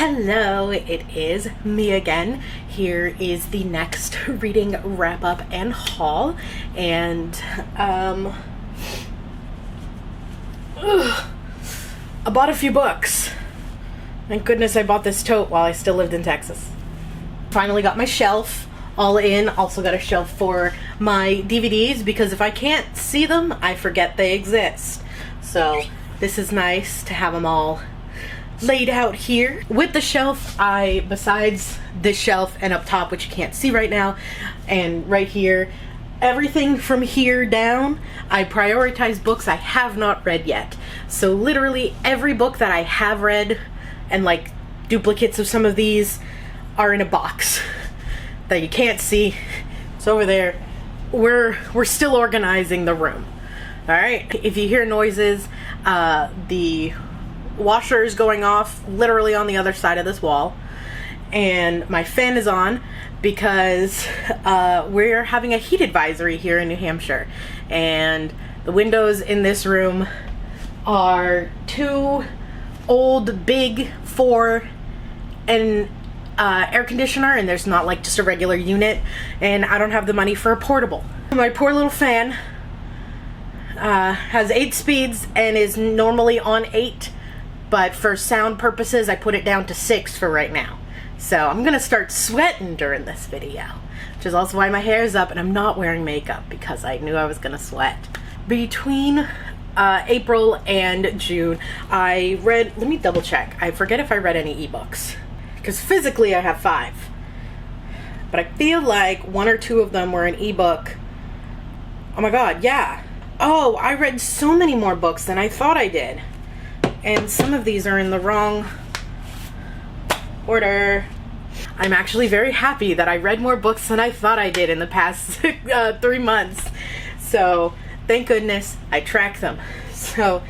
Hello, it is me again. Here is the next reading wrap up and haul. And I bought a few books. Thank goodness I bought this tote while I still lived in Texas. Finally got my shelf all in. Also got a shelf for my DVDs because if I can't see them, I forget they exist. So this is nice to have them all laid out here. With the shelf, besides this shelf and up top, which you can't see right now, and right here, everything from here down, I prioritize books I have not read yet. So literally every book that I have read, and like duplicates of some of these, are in a box that you can't see. It's over there. We're still organizing the room. All right. If you hear noises, the washer is going off literally on the other side of this wall, and my fan is on because we're having a heat advisory here in New Hampshire, and the windows in this room are too old, big for an air conditioner, and there's not like just a regular unit, and I don't have the money for a portable. My poor little fan has 8 speeds and is normally on 8, but for sound purposes I put it down to 6 for right now. So I'm gonna start sweating during this video, which is also why my hair is up and I'm not wearing makeup, because I knew I was gonna sweat. Between April and June I read, let me double check, I forget if I read any ebooks, because physically I have 5, but I feel like 1 or 2 of them were an ebook. Oh my god, yeah. Oh, I read so many more books than I thought I did. And some of these are in the wrong order. I'm actually very happy that I read more books than I thought I did in the past 3 months. So thank goodness I tracked them. So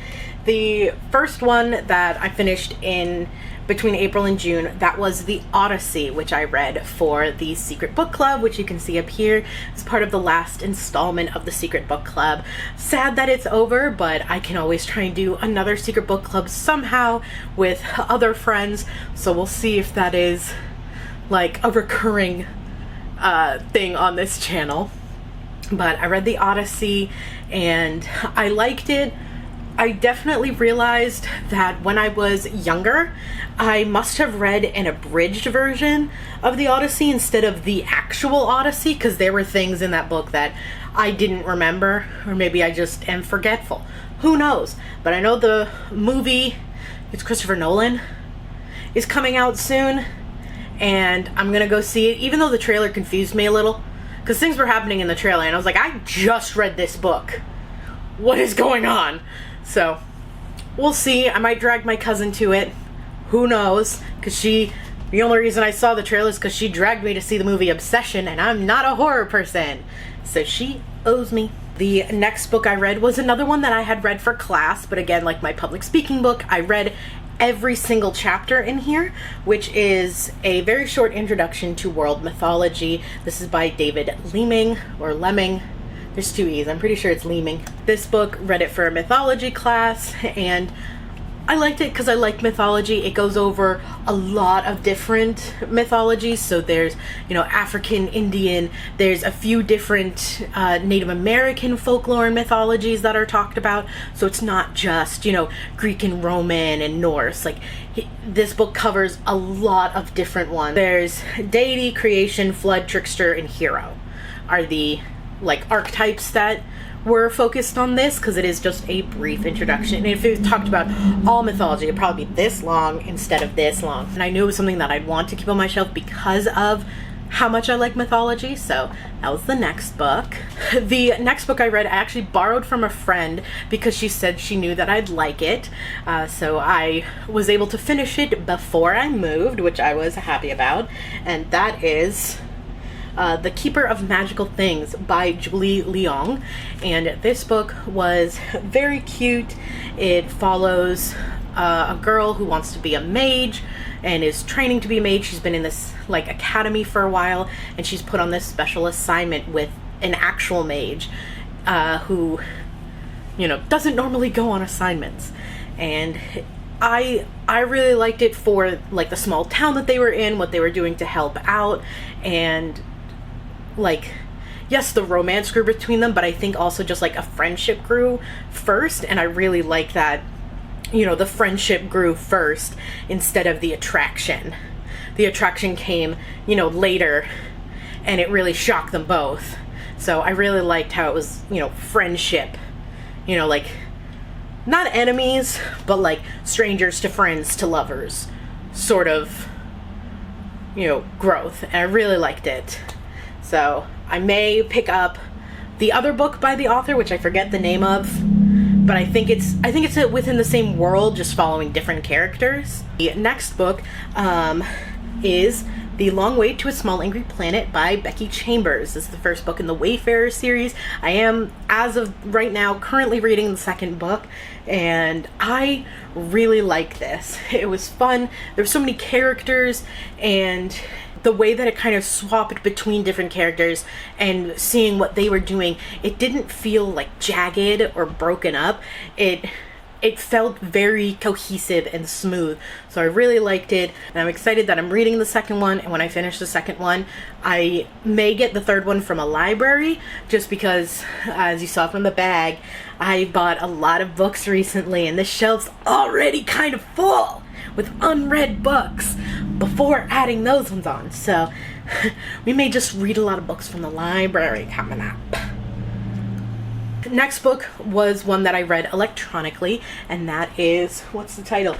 the first one that I finished in between April and June, that was The Odyssey, which I read for the Secret Book Club, which you can see up here as part of the last installment of the Secret Book Club. Sad that it's over, but I can always try and do another Secret Book Club somehow with other friends, so we'll see if that is like a recurring thing on this channel. But I read The Odyssey and I liked it. I definitely realized that when I was younger, I must have read an abridged version of the Odyssey instead of the actual Odyssey, because there were things in that book that I didn't remember, or maybe I just am forgetful. Who knows? But I know the movie, it's Christopher Nolan, is coming out soon, and I'm gonna go see it, even though the trailer confused me a little, because things were happening in the trailer, and I was like, I just read this book. What is going on? So we'll see. I might drag my cousin to it. Who knows? Because the only reason I saw the trailer is because she dragged me to see the movie Obsession, and I'm not a horror person. So she owes me. The next book I read was another one that I had read for class, but again, like my public speaking book, I read every single chapter in here, which is a very short introduction to world mythology. This is by David Leeming, or Lemming. There's 2 E's, I'm pretty sure it's Leeming. This book, read it for a mythology class, and I liked it because I like mythology. It goes over a lot of different mythologies. So there's, African, Indian, there's a few different Native American folklore and mythologies that are talked about. So it's not just, Greek and Roman and Norse. Like, this book covers a lot of different ones. There's deity, creation, flood, trickster, and hero are the archetypes that were focused on this, because it is just a brief introduction. And if it talked about all mythology, it'd probably be this long instead of this long. And I knew it was something that I'd want to keep on my shelf because of how much I like mythology, so that was the next book. The next book I read, I actually borrowed from a friend because she said she knew that I'd like it. So I was able to finish it before I moved, which I was happy about. And that is The Keeper of Magical Things by Julie Leong. And this book was very cute. It follows a girl who wants to be a mage and is training to be a mage. She's been in this academy for a while, and she's put on this special assignment with an actual mage who doesn't normally go on assignments. And I really liked it for like the small town that they were in, what they were doing to help out, and like, yes, the romance grew between them, but I think also just like a friendship grew first, and I really like that, you know, the friendship grew first instead of the attraction. The attraction came, you know, later, and it really shocked them both. So I really liked how it was, you know, friendship, you know, like, not enemies, but like strangers to friends to lovers sort of, you know, growth. And I really liked it. So I may pick up the other book by the author, which I forget the name of, but I think it's within the same world, just following different characters. The next book is The Long Way to a Small Angry Planet by Becky Chambers. This is the first book in the Wayfarer series. I am, as of right now, currently reading the second book, and I really like this. It was fun. There's so many characters, and the way that it kind of swapped between different characters and seeing what they were doing, it didn't feel like jagged or broken up. It felt very cohesive and smooth. So I really liked it, and I'm excited that I'm reading the second one, and when I finish the second one, I may get the third one from a library, just because, as you saw from the bag, I bought a lot of books recently, and this shelf's already kind of full with unread books before adding those ones on. So we may just read a lot of books from the library coming up. Next book was one that I read electronically, and that is, what's the title?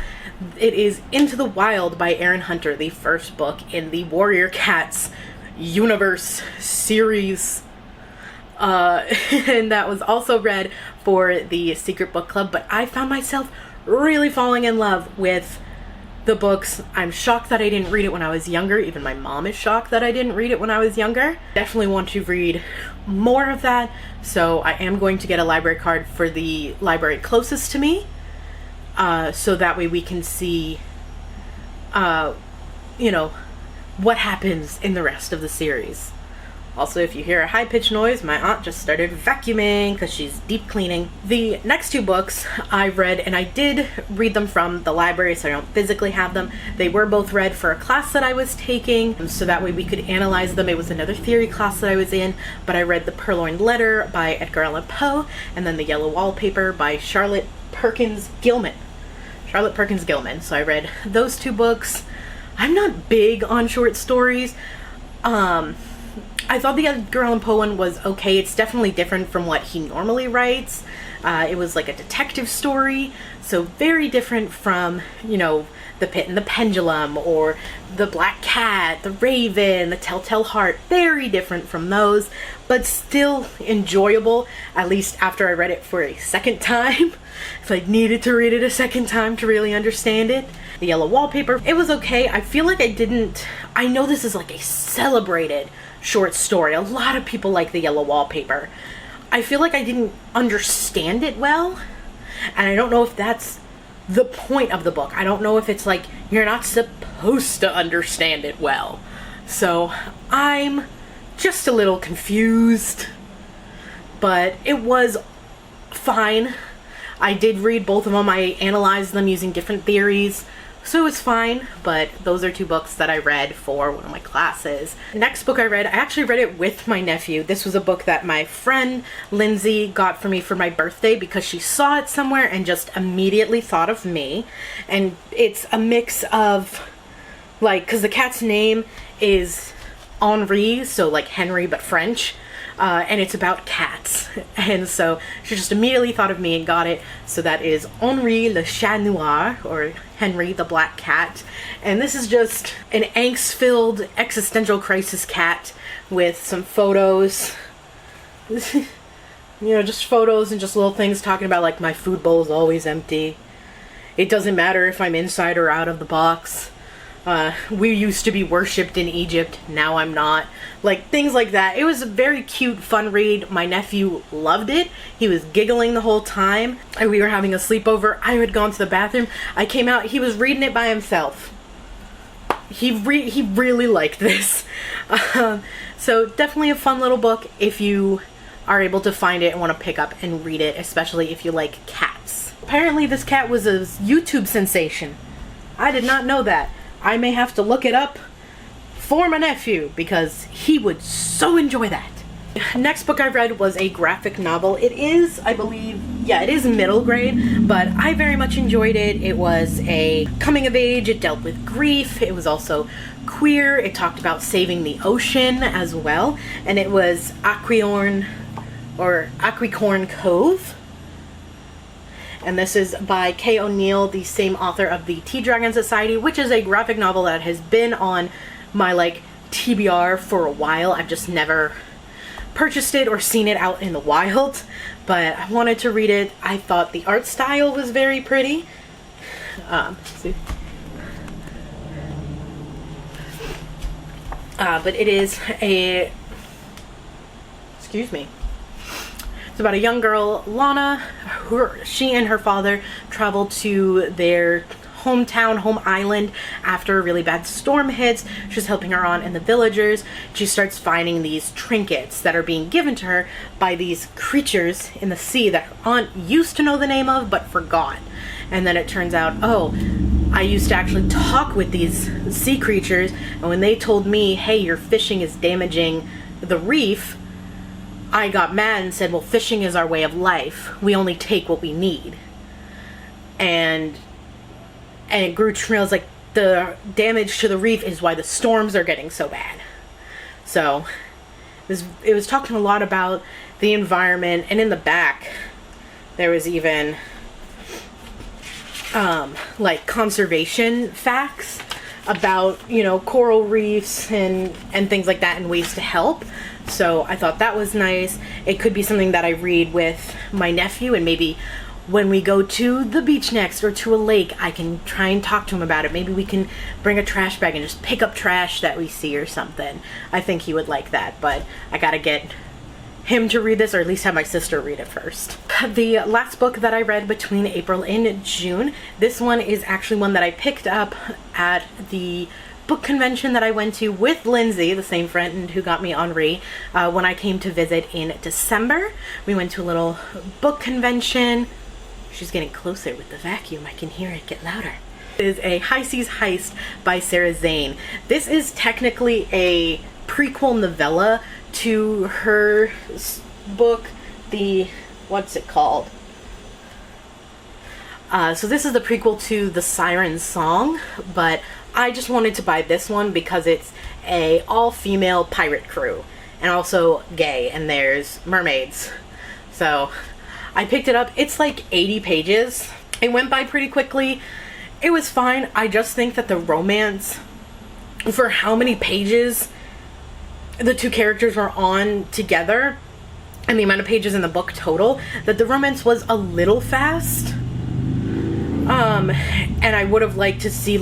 It is Into the Wild by Erin Hunter, the first book in the Warrior Cats universe series. And that was also read for the Secret Book Club, but I found myself really falling in love with the books. I'm shocked that I didn't read it when I was younger. Even my mom is shocked that I didn't read it when I was younger. Definitely want to read more of that, so I am going to get a library card for the library closest to me, so that way we can see, you know, what happens in the rest of the series. Also, if you hear a high-pitched noise, my aunt just started vacuuming because she's deep cleaning. The next two books I read, and I did read them from the library, so I don't physically have them. They were both read for a class that I was taking, so that way we could analyze them. It was another theory class that I was in, but I read The Purloined Letter by Edgar Allan Poe, and then The Yellow Wallpaper by Charlotte Perkins Gilman. So I read those two books. I'm not big on short stories. I thought the Edgar Allan Poe one was okay. It's definitely different from what he normally writes. It was like a detective story, so very different from, you know, The Pit and the Pendulum, or The Black Cat, The Raven, The Telltale Heart. Very different from those, but still enjoyable, at least after I read it for a second time. If I needed to read it a second time to really understand it. The Yellow Wallpaper, it was okay. I feel like I know this is like a celebrated short story. A lot of people like The Yellow Wallpaper. I feel like I didn't understand it well, and I don't know if that's the point of the book. I don't know if it's like you're not supposed to understand it well. So I'm just a little confused, but it was fine. I did read both of them. I analyzed them using different theories, so it was fine, but those are two books that I read for one of my classes. Next book I read, I actually read it with my nephew. This was a book that my friend Lindsay got for me for my birthday because she saw it somewhere and just immediately thought of me. And it's a mix of, like, because the cat's name is Henri, so like Henry but French. And it's about cats, and so she just immediately thought of me and got it. So that is Henri le Chat Noir, or Henry the Black Cat, and this is just an angst-filled existential crisis cat with some photos, you know, just photos and just little things talking about like, my food bowl is always empty, it doesn't matter if I'm inside or out of the box, we used to be worshipped in Egypt, now I'm not. Like, things like that. It was a very cute, fun read. My nephew loved it. He was giggling the whole time. And we were having a sleepover. I had gone to the bathroom. I came out. He was reading it by himself. He really liked this. So definitely a fun little book if you are able to find it and want to pick up and read it, especially if you like cats. Apparently this cat was a YouTube sensation. I did not know that. I may have to look it up for my nephew because he would so enjoy that. Next book I read was a graphic novel. It is, I believe, yeah, it is middle grade, but I very much enjoyed it. It was a coming of age. It dealt with grief. It was also queer. It talked about saving the ocean as well. And it was Aquicorn Cove. And this is by Kay O'Neill, the same author of the Tea Dragon Society, which is a graphic novel that has been on my TBR for a while. I've just never purchased it or seen it out in the wild, but I wanted to read it. I thought the art style was very pretty. But it is it's about a young girl, Lana. She and her father travel to their hometown, home island, after a really bad storm hits. She's helping her aunt and the villagers. She starts finding these trinkets that are being given to her by these creatures in the sea that her aunt used to know the name of but forgot. And then it turns out, oh, I used to actually talk with these sea creatures, and when they told me, hey, your fishing is damaging the reef, I got mad and said, well, fishing is our way of life. We only take what we need. And it grew to realize the damage to the reef is why the storms are getting so bad. So it was talking a lot about the environment, and in the back there was even conservation facts about, coral reefs and things like that and ways to help. So I thought that was nice. It could be something that I read with my nephew, and maybe when we go to the beach next or to a lake, I can try and talk to him about it. Maybe we can bring a trash bag and just pick up trash that we see or something. I think he would like that, but I gotta get him to read this, or at least have my sister read it first. The last book that I read between April and June, this one is actually one that I picked up at the book convention that I went to with Lindsay, the same friend who got me Henri, when I came to visit in December. We went to a little book convention. She's getting closer with the vacuum. I can hear it get louder. It is a High Seas Heist by Sarah Zane. This is technically a prequel novella to her book, what's it called? So this is the prequel to The Siren Song, but I just wanted to buy this one because it's a all-female pirate crew, and also gay, and there's mermaids. So I picked it up. It's 80 pages. It went by pretty quickly. It was fine. I just think that the romance, for how many pages the two characters were on together, and the amount of pages in the book total, that the romance was a little fast. And I would have liked to see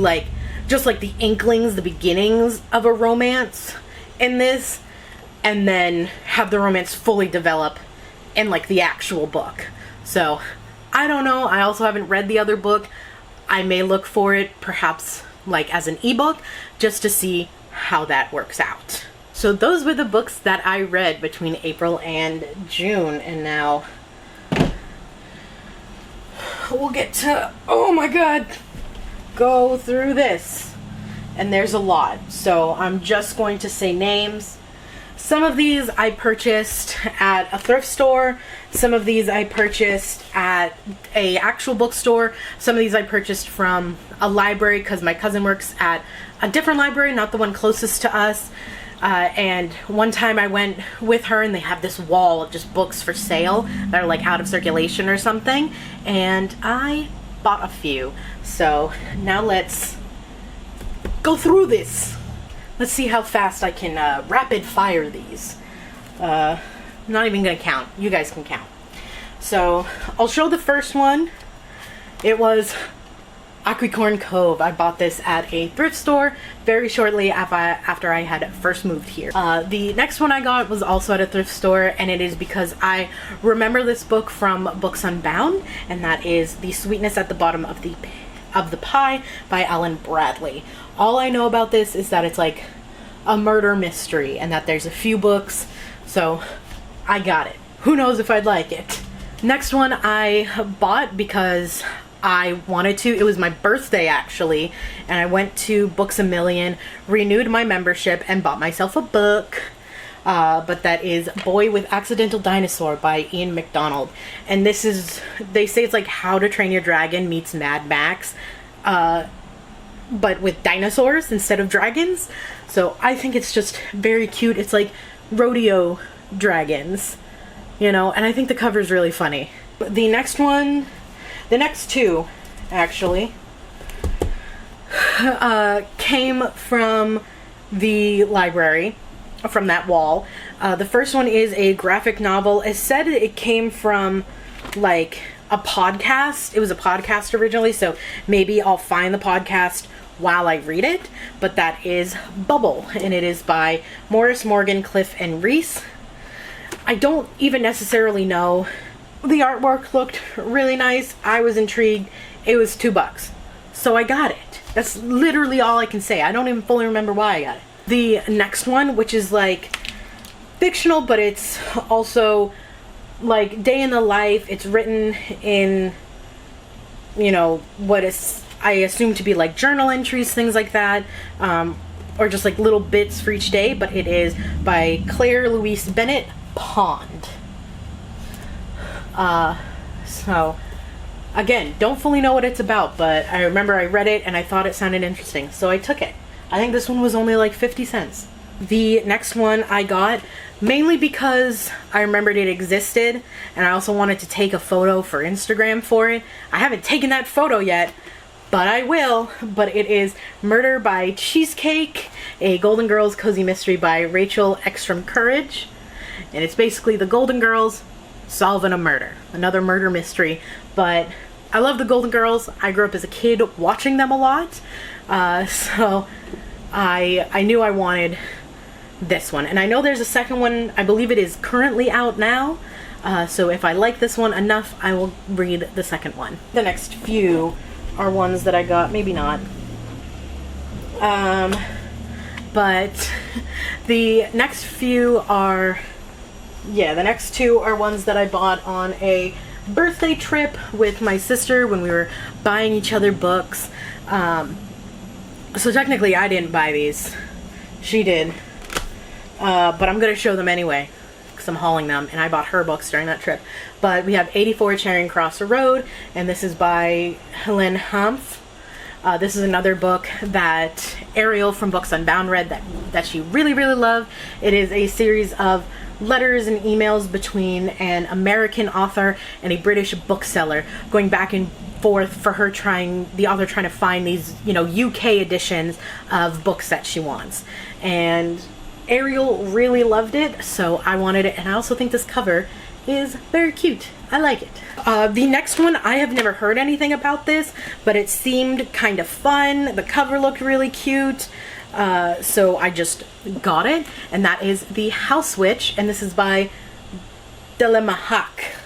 just the inklings, the beginnings of a romance in this, and then have the romance fully develop in the actual book. So I don't know. I also haven't read the other book. I may look for it perhaps as an ebook just to see how that works out. So those were the books that I read between April and June, and now we'll get to, oh my god, go through this. And there's a lot, so I'm just going to say names. Some of these I purchased at a thrift store. Some of these I purchased at a actual bookstore. Some of these I purchased from a library because my cousin works at a different library, not the one closest to us. And one time I went with her and they have this wall of just books for sale that are out of circulation or something. And I bought a few. So now let's go through this. Let's see how fast I can rapid fire these. I'm not even gonna count. You guys can count. So I'll show the first one. It was Aquicorn Cove. I bought this at a thrift store very shortly after I had first moved here. The next one I got was also at a thrift store, and it is because I remember this book from Books Unbound, and that is The Sweetness at the Bottom of the Pie by Alan Bradley. All I know about this is that it's a murder mystery and that there's a few books, so I got it. Who knows if I'd like it? Next one I bought because I wanted to. It was my birthday, actually, and I went to Books A Million, renewed my membership, and bought myself a book. But that is Boy with Accidental Dinosaur by Ian McDonald. And this is, they say it's like How to Train Your Dragon meets Mad Max, but with dinosaurs instead of dragons. So I think it's just very cute. It's like rodeo dragons, you know, and I think the cover is really funny. The next one, the next two, actually, came from the library, from that wall. The first one is a graphic novel. It said it came from, like, a podcast. It was a podcast originally, so maybe I'll find the podcast while I read it. But that is Bubble, and it is by Morris Morgan, Cliff, and Reese. I don't even necessarily know. The artwork looked really nice. I was intrigued. It was $2, so I got it. That's literally all I can say. I don't even fully remember why I got it. The next one, which is like fictional, but it's also like day in the life. It's written in, you know, what is, I assume to be like journal entries, things like that, or just like little bits for each day. But it is by Claire Louise Bennett, Pond. So again, don't fully know what it's about, but I remember I read it and I thought it sounded interesting, so I took it. I think this one was only like 50 cents. The next one I got mainly because I remembered it existed, and I also wanted to take a photo for Instagram for it. I haven't taken that photo yet, but I will. But it is Murder by Cheesecake, a Golden Girls cozy mystery by Rachel Ekstrom Courage. And it's basically the Golden Girls solving a murder. Another murder mystery. But I love the Golden Girls. I grew up as a kid watching them a lot. So I knew I wanted this one. And I know there's a second one. I believe it is currently out now. So if I like this one enough, I will read the second one. The next few are ones that I got. Maybe not. But the next few are... yeah, the next two are ones that I bought on a birthday trip with my sister when we were buying each other books. So technically I didn't buy these. She did. But I'm going to show them anyway, because I'm hauling them, and I bought her books during that trip. But we have 84 Charing Cross Road, and this is by Helen Humph. This is another book that Ariel from Books Unbound read that she really, really loved. It is a series of letters and emails between an American author and a British bookseller, going back and forth for her the author trying to find these, you know, UK editions of books that she wants. And Ariel really loved it, so I wanted it, and I also think this cover is very cute. I like it. The next one, I have never heard anything about this, but it seemed kind of fun. The cover looked really cute. So I just got it, and that is The House Witch, and this is by Delamahac.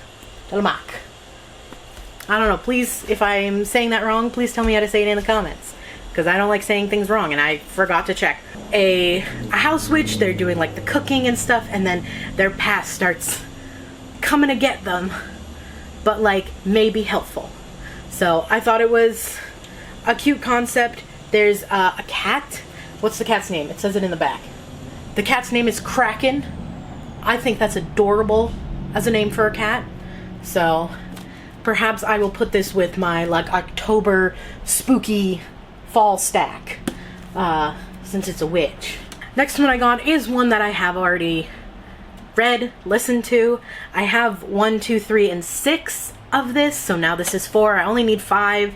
I don't know, please, if I'm saying that wrong, please tell me how to say it in the comments, because I don't like saying things wrong, and I forgot to check. A house witch, they're doing like the cooking and stuff, and then their past starts coming to get them, but like maybe helpful. So I thought it was a cute concept. There's a cat. What's the cat's name? It says it in the back. The cat's name is Kraken. I think that's adorable as a name for a cat. So perhaps I will put this with my like October spooky fall stack, since it's a witch. Next one I got is one that I have already read, listened to. I have 1, 2, 3, and 6 of this, so now this is 4. I only need 5.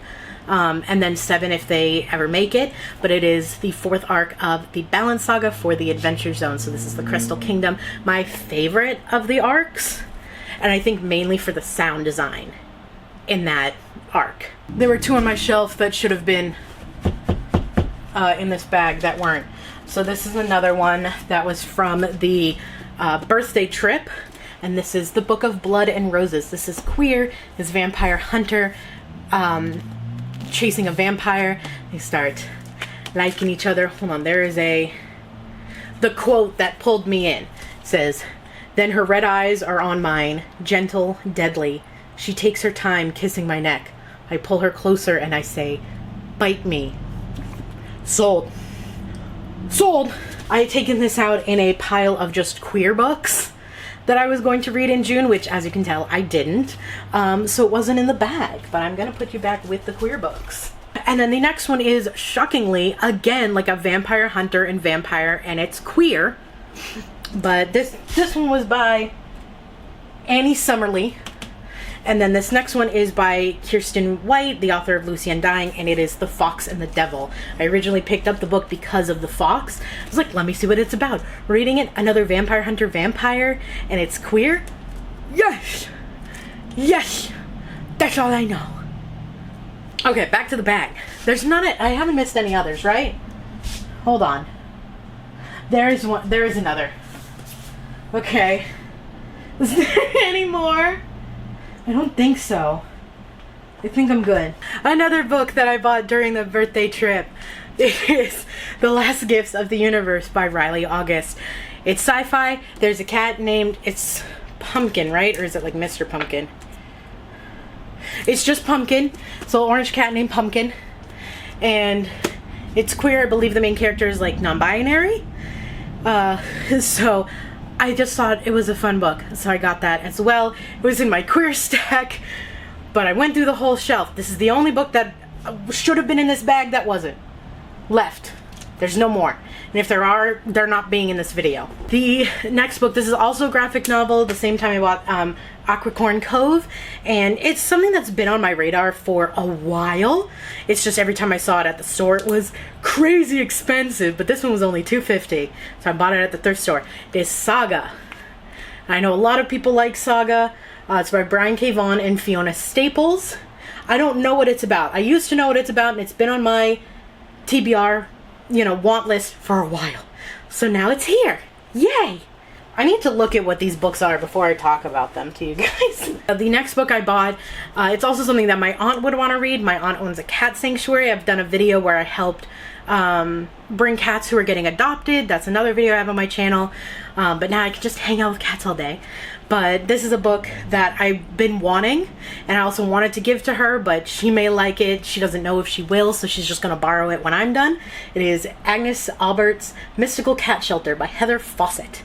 And then 7 if they ever make it. But it is the 4th arc of the Balance Saga for the Adventure Zone. So this is the Crystal Kingdom. My favorite of the arcs. And I think mainly for the sound design in that arc. There were 2 on my shelf that should have been in this bag that weren't. So this is another one that was from the birthday trip. And this is The Book of Blood and Roses. This is queer. This vampire hunter chasing a vampire. They start liking each other. Hold on, there is the quote that pulled me in. It says, "Then her red eyes are on mine, gentle, deadly. She takes her time kissing my neck. I pull her closer and I say, bite me. Sold. Sold! I had taken this out in a pile of just queer books that I was going to read in June, which, as you can tell, I didn't. So it wasn't in the bag, but I'm gonna put you back with the queer books. And then the next one is, shockingly, again, like a vampire hunter and vampire, and it's queer. But this one was by Annie Summerly. And then this next one is by Kirsten White, the author of Lucy Undying, and it is The Fox and the Devil. I originally picked up the book because of the fox. I was like, let me see what it's about. Reading it, another vampire hunter vampire, and it's queer. Yes! Yes! That's all I know. Okay, back to the bag. There's not I haven't missed any others, right? Hold on. There is one. There is another. Okay. Is there any more? I don't think so. I think I'm good. Another book that I bought during the birthday trip is The Last Gifts of the Universe by Riley August. It's sci-fi. There's a cat named, it's Pumpkin, right? Or is it like Mr. Pumpkin? It's just Pumpkin. It's a little orange cat named Pumpkin. And it's queer. I believe the main character is like non-binary. So I just thought it was a fun book, so I got that as well. It was in my queer stack, but I went through the whole shelf. This is the only book that should have been in this bag that wasn't. Left. There's no more. And if there are, they're not being in this video. The next book, this is also a graphic novel. The same time I bought Aquacorn Cove, and it's something that's been on my radar for a while. It's just every time I saw it at the store, it was crazy expensive, but this one was only $2.50, so I bought it at the thrift store. It is Saga. I know a lot of people like Saga. It's by Brian K. Vaughan and Fiona Staples. I don't know what it's about. I used to know what it's about, and it's been on my TBR, want list for a while. So now it's here. Yay! I need to look at what these books are before I talk about them to you guys. The next book I bought, it's also something that my aunt would want to read. My aunt owns a cat sanctuary. I've done a video where I helped bring cats who are getting adopted. That's another video I have on my channel. But now I can just hang out with cats all day. But this is a book that I've been wanting, and I also wanted to give to her, but she may like it. She doesn't know if she will, so she's just going to borrow it when I'm done. It is Agnes Albert's Mystical Cat Shelter by Heather Fawcett.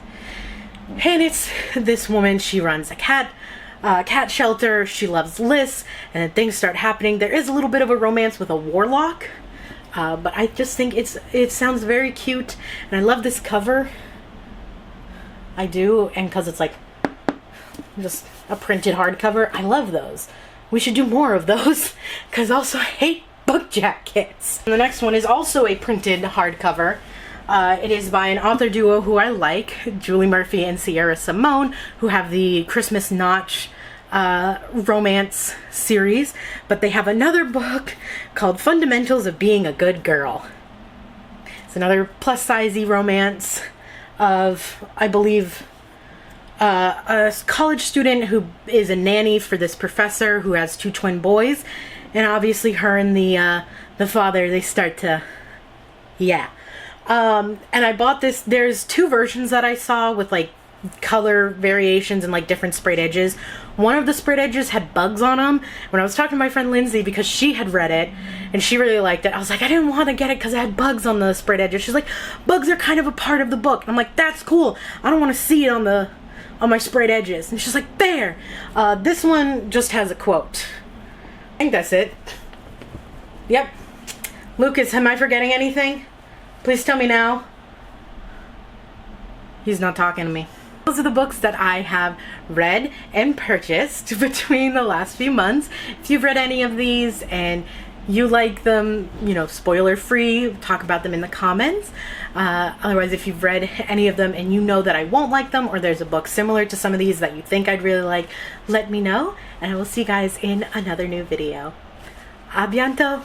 And it's this woman, she runs a cat shelter, she loves lists, and then things start happening. There is a little bit of a romance with a warlock, but I just think it sounds very cute, and I love this cover. I do, and because it's like just a printed hardcover, I love those. We should do more of those, because also I hate book jackets. And the next one is also a printed hardcover. It is by an author duo who I like, Julie Murphy and Sierra Simone, who have the Christmas Notch romance series, but they have another book called Fundamentals of Being a Good Girl. It's another plus-sizey romance of, I believe, a college student who is a nanny for this professor who has two twin boys, and obviously her and the father, they start to, yeah. And I bought this. There's two versions that I saw with like color variations and like different sprayed edges. One of the sprayed edges had bugs on them. When I was talking to my friend Lindsay, because she had read it and she really liked it, I was like, I didn't want to get it because it had bugs on the sprayed edges. She's like, bugs are kind of a part of the book. And I'm like, that's cool. I don't want to see it on my sprayed edges. And she's like, there. This one just has a quote. I think that's it. Yep. Lucas, am I forgetting anything? Please tell me now. He's not talking to me. Those are the books that I have read and purchased between the last few months. If you've read any of these and you like them, spoiler free, talk about them in the comments. Otherwise, if you've read any of them and you know that I won't like them, or there's a book similar to some of these that you think I'd really like, let me know, and I will see you guys in another new video. A bientôt!